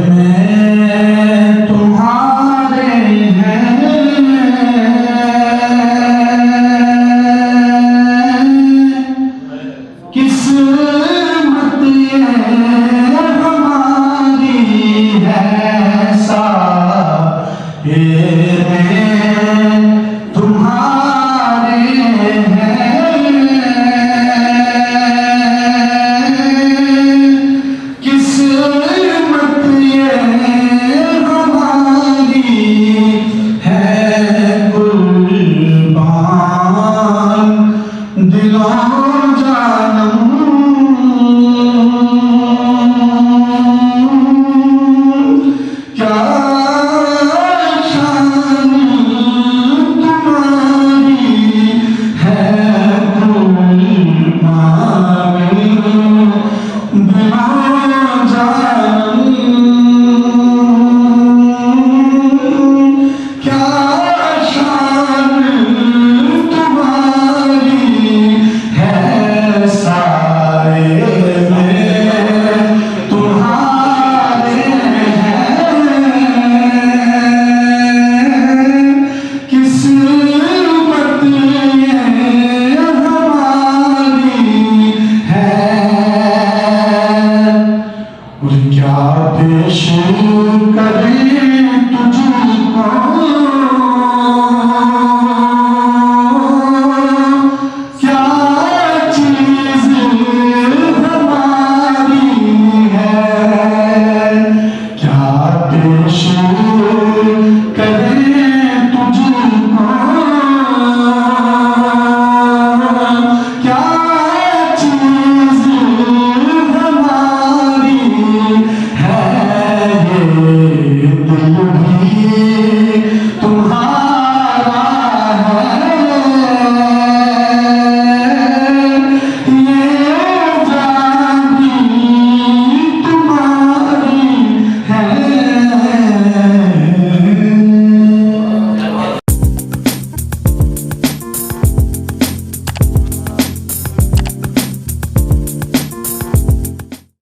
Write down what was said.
में तुम्हारे हैं, किस्मत ये हमारी है सारे तुम्हारे हैं, किस्मत ये हमारी है कुर्बान दिलों जानम, क्या शान तुम्हारी है कुर्बान दिलों जानम, क्या शान तुम्हारी है सारे में तुम्हारे हैं, किस्मत ये हमारी है। और क्या पेश करें तुझको